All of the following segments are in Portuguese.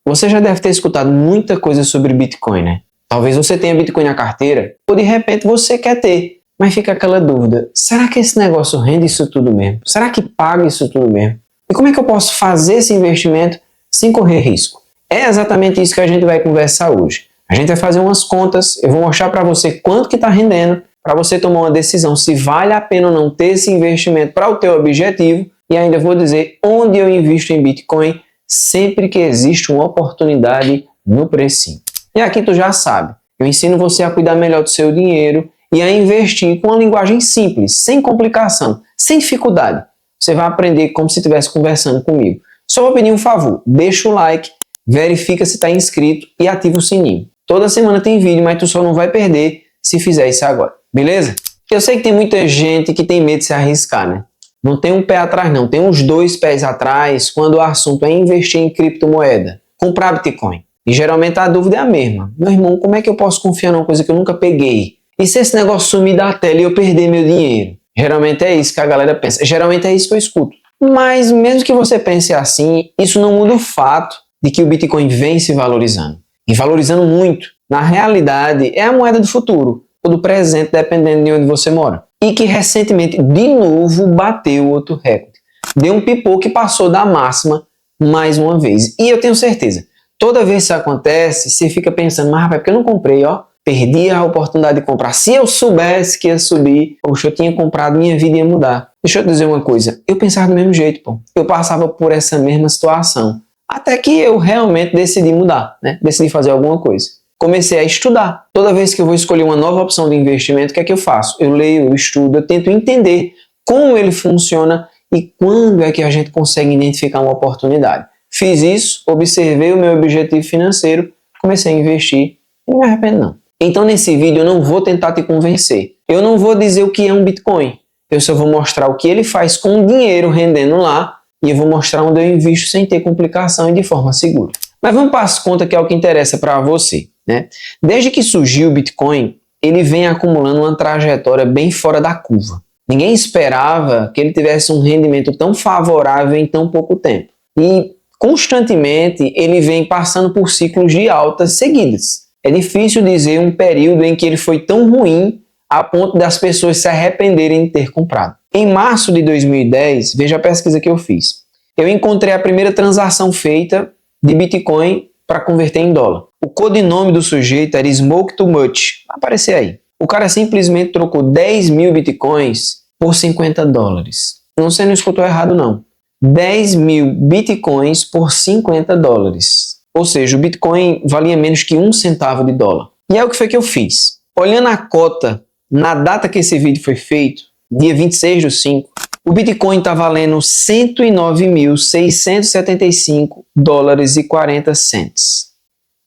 Você já deve ter escutado muita coisa sobre Bitcoin, né? Talvez você tenha Bitcoin na carteira, ou de repente você quer ter, mas fica aquela dúvida, será que esse negócio rende isso tudo mesmo? Será que paga isso tudo mesmo? E como é que eu posso fazer esse investimento sem correr risco? É exatamente isso que a gente vai conversar hoje. A gente vai fazer umas contas, eu vou mostrar para você quanto que está rendendo, para você tomar uma decisão se vale a pena ou não ter esse investimento para o teu objetivo, e ainda vou dizer onde eu invisto em Bitcoin sempre que existe uma oportunidade no precinho. E aqui tu já sabe, eu ensino você a cuidar melhor do seu dinheiro e a investir com uma linguagem simples, sem complicação, sem dificuldade. Você vai aprender como se estivesse conversando comigo. Só vou pedir um favor, deixa o like, verifica se está inscrito e ativa o sininho. Toda semana tem vídeo, mas tu só não vai perder se fizer isso agora, beleza? Eu sei que tem muita gente que tem medo de se arriscar, né? Não tem um pé atrás não, tem uns 2 pés atrás quando o assunto é investir em criptomoeda, comprar Bitcoin. E geralmente a dúvida é a mesma. Meu irmão, como é que eu posso confiar numa coisa que eu nunca peguei? E se esse negócio sumir da tela e eu perder meu dinheiro? Geralmente é isso que a galera pensa. Geralmente é isso que eu escuto. Mas mesmo que você pense assim, isso não muda o fato de que o Bitcoin vem se valorizando. E valorizando muito. Na realidade, é a moeda do futuro, ou do presente, dependendo de onde você mora. E que recentemente, de novo, bateu outro recorde. Deu um pipoco e passou da máxima mais uma vez. E eu tenho certeza, toda vez que isso acontece, você fica pensando, mas rapaz, porque eu não comprei, ó. Perdi a oportunidade de comprar. Se eu soubesse que ia subir, poxa, eu tinha comprado, minha vida ia mudar. Deixa eu te dizer uma coisa, eu pensava do mesmo jeito, pô. Eu passava por essa mesma situação. Até que eu realmente decidi mudar, né? Decidi fazer alguma coisa. Comecei a estudar. Toda vez que eu vou escolher uma nova opção de investimento, o que é que eu faço? Eu leio, eu estudo, eu tento entender como ele funciona e quando é que a gente consegue identificar uma oportunidade. Fiz isso, observei o meu objetivo financeiro, comecei a investir e não me arrependo não. Então nesse vídeo eu não vou tentar te convencer. Eu não vou dizer o que é um Bitcoin. Eu só vou mostrar o que ele faz com o dinheiro rendendo lá e eu vou mostrar onde eu invisto sem ter complicação e de forma segura. Mas vamos para as contas que é o que interessa para você, né? Desde que surgiu o Bitcoin, ele vem acumulando uma trajetória bem fora da curva. Ninguém esperava que ele tivesse um rendimento tão favorável em tão pouco tempo. E constantemente ele vem passando por ciclos de altas seguidas. É difícil dizer um período em que ele foi tão ruim a ponto das pessoas se arrependerem de ter comprado. Em março de 2010, veja a pesquisa que eu fiz. Eu encontrei a primeira transação feita de Bitcoin para converter em dólar. O codinome do sujeito era Smoke Too Much. Vai aparecer aí. O cara simplesmente trocou 10 mil Bitcoins por 50 dólares. Você não escutou errado não. 10 mil Bitcoins por 50 dólares. Ou seja, o Bitcoin valia menos que 1 centavo de dólar. E é o que foi que eu fiz. Olhando a cota, na data que esse vídeo foi feito, dia 26/5, o Bitcoin está valendo 109.675 dólares e 40 cents.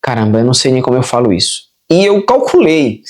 Caramba, eu não sei nem como eu falo isso. E eu calculei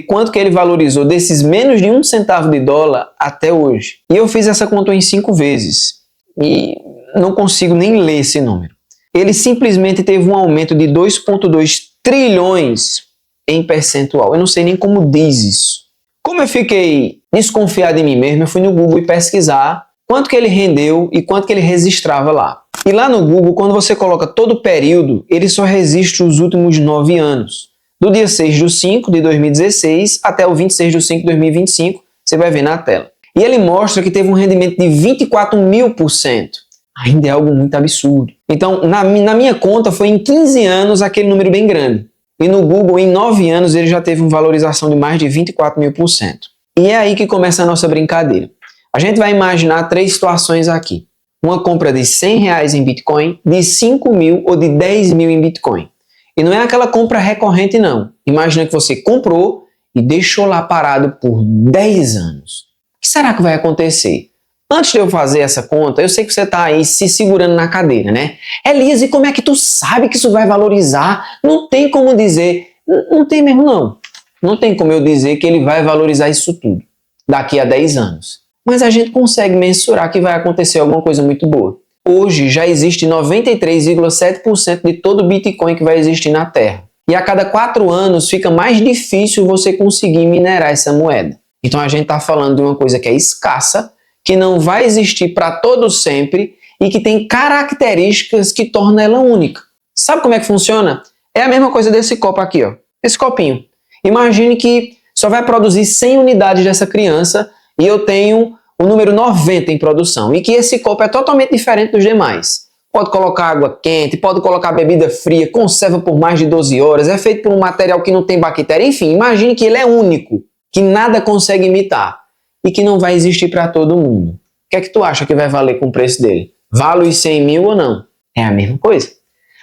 quanto que ele valorizou desses menos de 1 centavo de dólar até hoje. E eu fiz essa conta em 5 vezes. E não consigo nem ler esse número. Ele simplesmente teve um aumento de 2,2 trilhões em percentual. Eu não sei nem como diz isso. Como eu fiquei desconfiado em mim mesmo, eu fui no Google e pesquisar quanto que ele rendeu e quanto que ele registrava lá. E lá no Google, quando você coloca todo o período, ele só registra os últimos 9 anos. Do dia 6/5 de 2016 até o 26/5 de 2025, você vai ver na tela. E ele mostra que teve um rendimento de 24.000%. Ainda é algo muito absurdo. Então, na minha conta, foi em 15 anos aquele número bem grande. E no Google, em 9 anos, ele já teve uma valorização de mais de 24.000%. E é aí que começa a nossa brincadeira. A gente vai imaginar 3 situações aqui. Uma compra de R$100 em Bitcoin, de 5 mil ou de 10 mil em Bitcoin. E não é aquela compra recorrente, não. Imagina que você comprou e deixou lá parado por 10 anos. O que será que vai acontecer? Antes de eu fazer essa conta, eu sei que você está aí se segurando na cadeira, né? Elisa, e como é que tu sabe que isso vai valorizar? Não tem como dizer. Não tem mesmo, não. Não tem como eu dizer que ele vai valorizar isso tudo daqui a 10 anos. Mas a gente consegue mensurar que vai acontecer alguma coisa muito boa. Hoje já existe 93,7% de todo o Bitcoin que vai existir na Terra. E a cada 4 anos fica mais difícil você conseguir minerar essa moeda. Então a gente está falando de uma coisa que é escassa, que não vai existir para todo sempre e que tem características que tornam ela única. Sabe como é que funciona? É a mesma coisa desse copo aqui, ó. Esse copinho. Imagine que só vai produzir 100 unidades dessa criança e eu tenho o número 90 em produção. E que esse copo é totalmente diferente dos demais. Pode colocar água quente, pode colocar bebida fria, conserva por mais de 12 horas, é feito por um material que não tem bactéria. Enfim, imagine que ele é único, que nada consegue imitar e que não vai existir para todo mundo. O que é que tu acha que vai valer com o preço dele? Vale os 100 mil ou não? É a mesma coisa.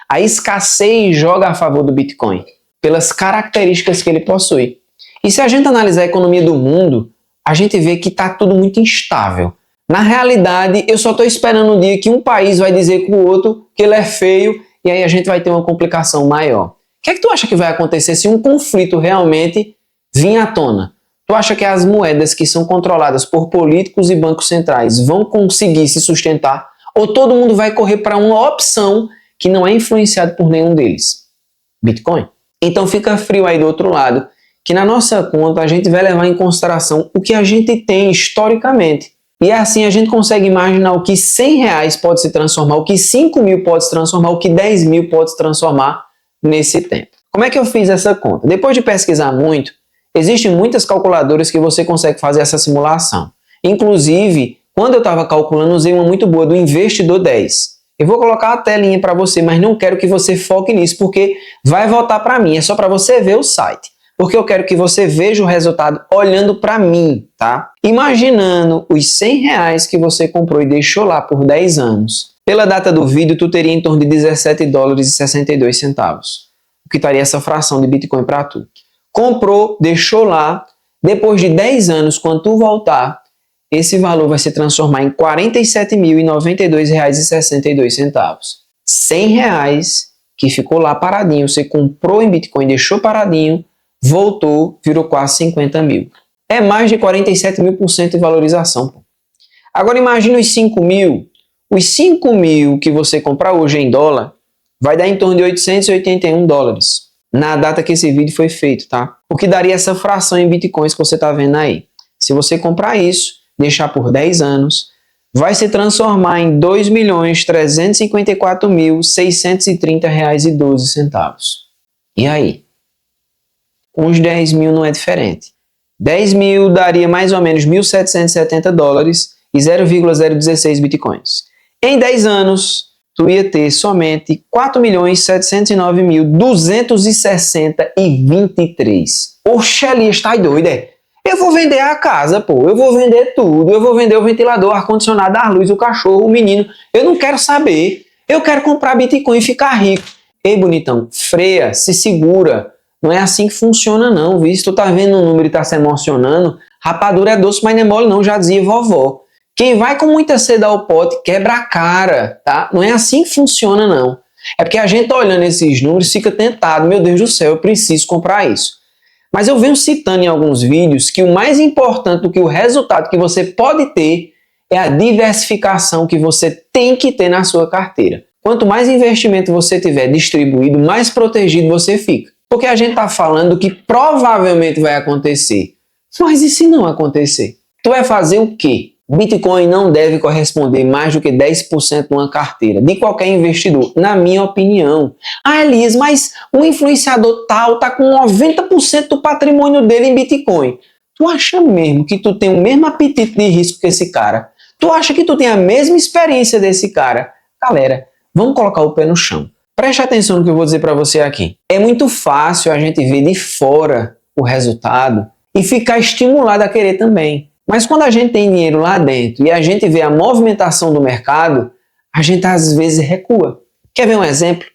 A escassez joga a favor do Bitcoin, pelas características que ele possui. E se a gente analisar a economia do mundo, a gente vê que está tudo muito instável. Na realidade, eu só estou esperando o dia que um país vai dizer com o outro que ele é feio e aí a gente vai ter uma complicação maior. O que é que tu acha que vai acontecer se um conflito realmente vir à tona? Tu acha que as moedas que são controladas por políticos e bancos centrais vão conseguir se sustentar? Ou todo mundo vai correr para uma opção que não é influenciada por nenhum deles? Bitcoin. Então fica frio aí do outro lado, que na nossa conta a gente vai levar em consideração o que a gente tem historicamente. E assim a gente consegue imaginar o que 100 reais pode se transformar, o que 5 mil pode se transformar, o que 10 mil pode se transformar nesse tempo. Como é que eu fiz essa conta? Depois de pesquisar muito, existem muitas calculadoras que você consegue fazer essa simulação. Inclusive, quando eu estava calculando, usei uma muito boa do Investidor 10. Eu vou colocar a telinha para você, mas não quero que você foque nisso, porque vai voltar para mim, é só para você ver o site. Porque eu quero que você veja o resultado olhando para mim, tá? Imaginando os 100 reais que você comprou e deixou lá por 10 anos. Pela data do vídeo, tu teria em torno de 17 dólares e 62 centavos. O que estaria essa fração de Bitcoin para tu. Comprou, deixou lá. Depois de 10 anos, quando tu voltar, esse valor vai se transformar em R$ 47.092,62. 100 reais que ficou lá paradinho, você comprou em Bitcoin, deixou paradinho, voltou, virou quase 50 mil. É mais de 47.000% de valorização. Pô. Agora imagine os 5 mil. Os 5 mil que você comprar hoje em dólar vai dar em torno de 881 dólares. Na data que esse vídeo foi feito, tá? O que daria essa fração em bitcoins que você está vendo aí. Se você comprar isso, deixar por 10 anos, vai se transformar em R$ 2.354.630,12. E aí? Com os 10 mil não é diferente. 10 mil daria mais ou menos 1.770 dólares e 0,016 bitcoins. Em 10 anos, tu ia ter somente 4.709.260,23. Oxe, Elias, tá doido, é? Eu vou vender a casa, pô. Eu vou vender tudo. Eu vou vender o ventilador, o ar-condicionado, a luz, o cachorro, o menino. Eu não quero saber. Eu quero comprar Bitcoin e ficar rico. Ei, bonitão, freia, se segura. Não é assim que funciona não, viu? Se tu tá vendo o número e tá se emocionando, rapadura é doce, mas não é mole não, já dizia vovó. Quem vai com muita sede ao pote quebra a cara, tá? Não é assim que funciona não. É porque a gente tá olhando esses números e fica tentado, meu Deus do céu, eu preciso comprar isso. Mas eu venho citando em alguns vídeos que o mais importante do que o resultado que você pode ter é a diversificação que você tem que ter na sua carteira. Quanto mais investimento você tiver distribuído, mais protegido você fica. Porque a gente está falando que provavelmente vai acontecer. Mas e se não acontecer? Tu vai fazer o quê? Bitcoin não deve corresponder mais do que 10% de uma carteira, de qualquer investidor, na minha opinião. Ah, Elias, mas um influenciador tal está com 90% do patrimônio dele em Bitcoin. Tu acha mesmo que tu tem o mesmo apetite de risco que esse cara? Tu acha que tu tem a mesma experiência desse cara? Galera, vamos colocar o pé no chão. Preste atenção no que eu vou dizer para você aqui. É muito fácil a gente ver de fora o resultado e ficar estimulado a querer também. Mas quando a gente tem dinheiro lá dentro e a gente vê a movimentação do mercado, a gente às vezes recua. Quer ver um exemplo?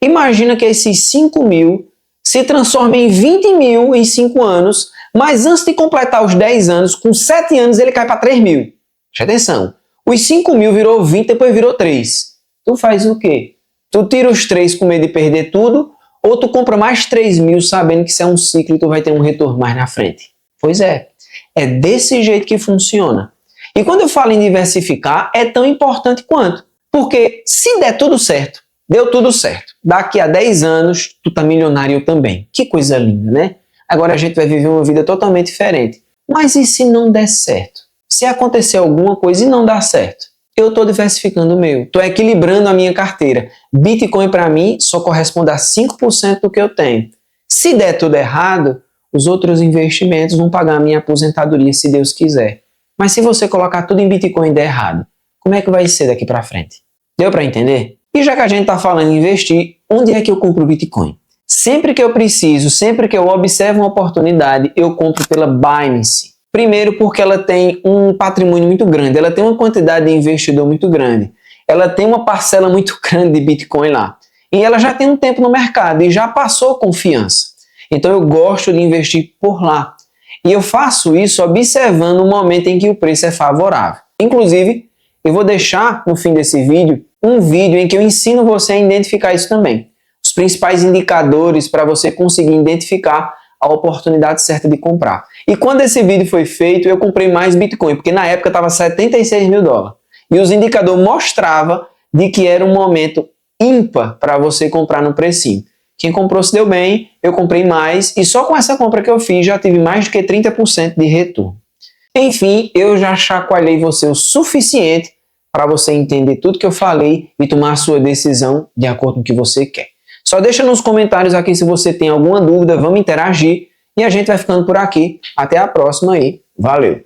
Imagina que esses 5 mil se transformem em 20 mil em 5 anos, mas antes de completar os 10 anos, com 7 anos ele cai para 3 mil. Preste atenção. Os 5 mil virou 20, depois virou 3. Tu faz o quê? Tu tira os 3 com medo de perder tudo, ou tu compra mais 3 mil sabendo que isso é um ciclo e tu vai ter um retorno mais na frente? Pois é. É desse jeito que funciona. E quando eu falo em diversificar, é tão importante quanto. Porque se der tudo certo, deu tudo certo. Daqui a 10 anos, tu tá milionário eu também. Que coisa linda, né? Agora a gente vai viver uma vida totalmente diferente. Mas e se não der certo? Se acontecer alguma coisa e não dar certo? eu estou diversificando o meu, estou equilibrando a minha carteira. Bitcoin para mim só corresponde a 5% do que eu tenho. Se der tudo errado, os outros investimentos vão pagar a minha aposentadoria se Deus quiser. Mas se você colocar tudo em Bitcoin e der errado, como é que vai ser daqui para frente? Deu para entender? E já que a gente está falando em investir, onde é que eu compro Bitcoin? Sempre que eu preciso, sempre que eu observo uma oportunidade, eu compro pela Binance. Primeiro porque ela tem um patrimônio muito grande, ela tem uma quantidade de investidor muito grande, ela tem uma parcela muito grande de Bitcoin lá. E ela já tem um tempo no mercado e já passou confiança. Então eu gosto de investir por lá. E eu faço isso observando o momento em que o preço é favorável. Inclusive, eu vou deixar no fim desse vídeo um vídeo em que eu ensino você a identificar isso também. Os principais indicadores para você conseguir identificar a oportunidade certa de comprar. E quando esse vídeo foi feito, eu comprei mais Bitcoin, porque na época estava 76 mil dólares. E os indicadores mostravam de que era um momento ímpar para você comprar no precinho. Quem comprou se deu bem, eu comprei mais, e só com essa compra que eu fiz já tive mais do que 30% de retorno. Enfim, eu já chacoalhei você o suficiente para você entender tudo que eu falei e tomar a sua decisão de acordo com o que você quer. Só deixa nos comentários aqui se você tem alguma dúvida, vamos interagir e a gente vai ficando por aqui. Até a próxima aí. Valeu!